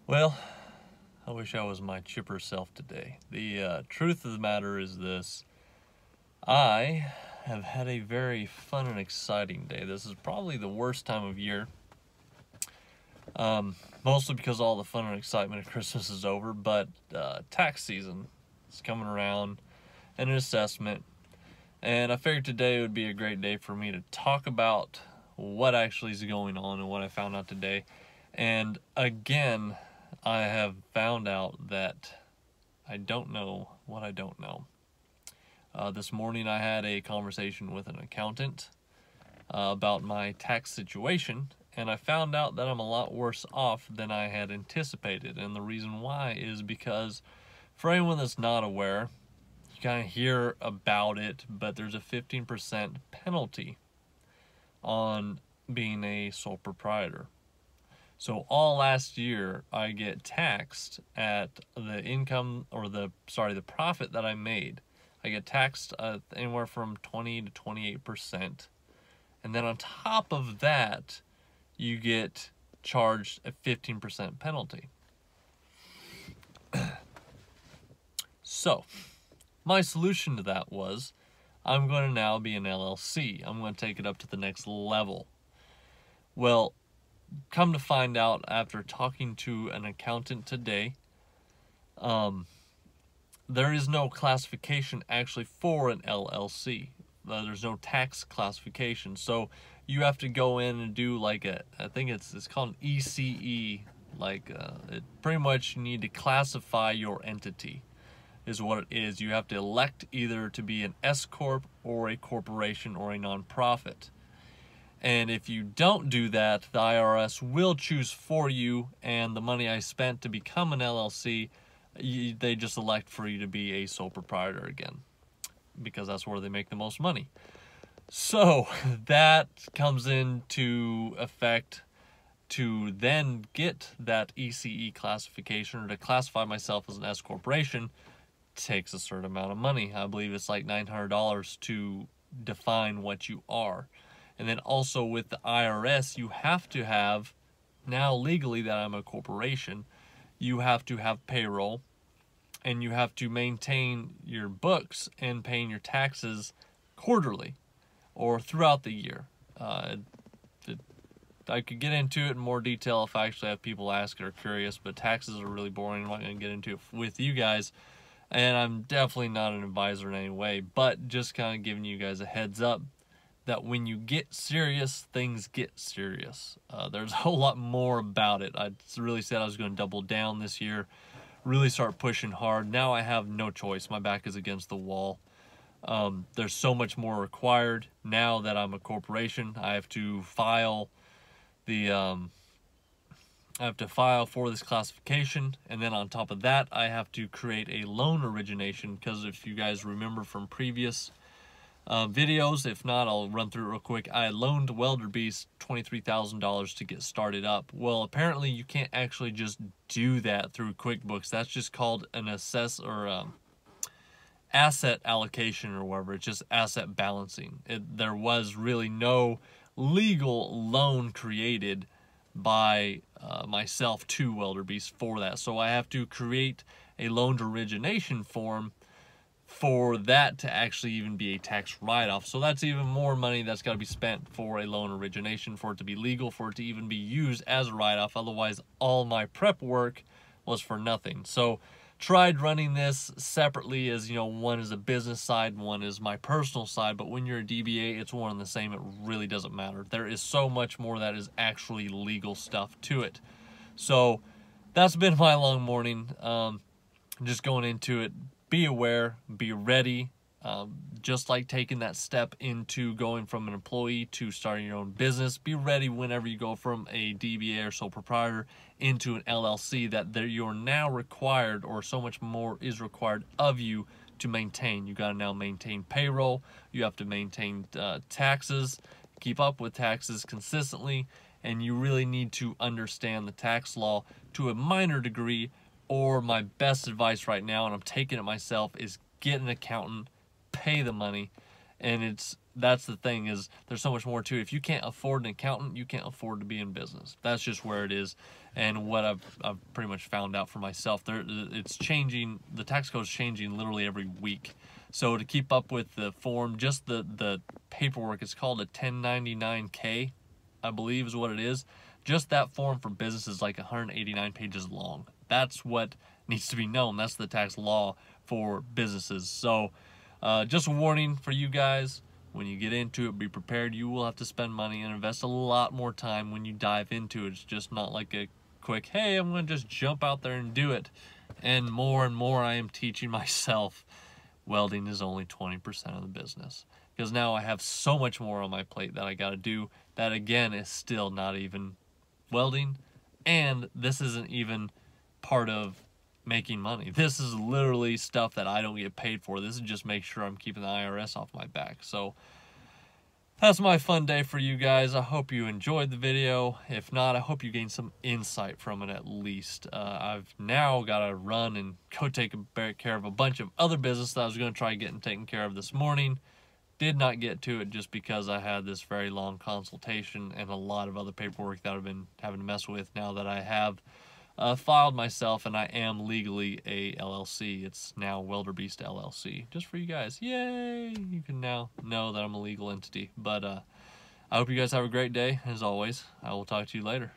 Well, I wish I was my chipper self today. The truth of the matter is this. I have had a very fun and exciting day. This is probably the worst time of year. Mostly because all the fun and excitement of Christmas is over, but tax season is coming around and an assessment. And I figured today would be a great day for me to talk about what actually is going on and what I found out today. And again, I have found out that I don't know what I don't know. This morning I had a conversation with an accountant about my tax situation, and I found out that I'm a lot worse off than I had anticipated. And the reason why is because, for anyone that's not aware, you kind of hear about it, but there's a 15% penalty on being a sole proprietor. So all last year, I get taxed at the income, or the profit that I made. I get taxed anywhere from 20 to 28%. And then on top of that, you get charged a 15% penalty. So, my solution to that was, I'm going to now be an LLC. I'm going to take it up to the next level. Well, come to find out after talking to an accountant today, there is no classification actually for an LLC. There's no tax classification. So you have to go in and do like I think it's called an ECE. Pretty much you need to classify your entity is what it is. You have to elect either to be an S Corp or a corporation or a nonprofit. And if you don't do that, the IRS will choose for you, and the money I spent to become an LLC, they just elect for you to be a sole proprietor again, because that's where they make the most money. So that comes into effect to then get that ECE classification, or to classify myself as an S corporation, takes a certain amount of money. I believe it's like $900 to define what you are. And then also with the IRS, you have to have, now legally that I'm a corporation, you have to have payroll, and you have to maintain your books and paying your taxes quarterly or throughout the year. I could get into it in more detail if I actually have people ask or curious, but taxes are really boring. I'm not going to get into it with you guys, and I'm definitely not an advisor in any way, but just kind of giving you guys a heads up that when you get serious, things get serious. There's a whole lot more about it. I really said I was going to double down this year, really start pushing hard. Now I have no choice. My back is against the wall. There's so much more required. Now that I'm a corporation, I have to file for this classification, and then on top of that, I have to create a loan origination, because if you guys remember from previous videos, if not, I'll run through it real quick. I loaned Welder Beast $23,000 to get started up. Well, apparently you can't actually just do that through QuickBooks. That's just called an asset allocation or whatever. It's just asset balancing. There was really no legal loan created by myself to Welder Beast for that. So I have to create a loan origination form for that to actually even be a tax write-off. So that's even more money that's got to be spent for a loan origination, for it to be legal, for it to even be used as a write-off. Otherwise, all my prep work was for nothing. So tried running this separately, as one is a business side and one is my personal side, but when you're a DBA, it's one and the same. It really doesn't matter. There is so much more that is actually legal stuff to it. So that's been my long morning. Just going into it. Be aware, be ready, just like taking that step into going from an employee to starting your own business. Be ready whenever you go from a DBA or sole proprietor into an LLC, that you're now required, or so much more is required of you to maintain. You got to now maintain payroll, you have to maintain taxes, keep up with taxes consistently, and you really need to understand the tax law to a minor degree. Or my best advice right now, and I'm taking it myself, is get an accountant, pay the money, and it's that's the thing, is there's so much more to it. If you can't afford an accountant, you can't afford to be in business. That's just where it is. And what I've pretty much found out for myself, it's changing. The tax code is changing literally every week. So to keep up with the form, just the paperwork, it's called a 1099-K, I believe is what it is. Just that form for business is like 189 pages long. That's what needs to be known. That's the tax law for businesses. So just a warning for you guys, when you get into it, be prepared. You will have to spend money and invest a lot more time when you dive into it. It's just not like a quick, hey, I'm going to just jump out there and do it. And more I am teaching myself welding is only 20% of the business. Because now I have so much more on my plate that I got to do that, again, is still not even welding. And this isn't even part of making money. This is literally stuff that I don't get paid for. This is just make sure I'm keeping the IRS off my back. So that's my fun day for you guys. I hope you enjoyed the video. If not, I hope you gained some insight from it at least. I've now got to run and go take care of a bunch of other business that I was going to try getting taken care of this morning. Did not get to it just because I had this very long consultation and a lot of other paperwork that I've been having to mess with now that I have filed myself, and I am legally a LLC. It's now Welder Beast LLC. Just for you guys. Yay! You can now know that I'm a legal entity. But I hope you guys have a great day. As always, I will talk to you later.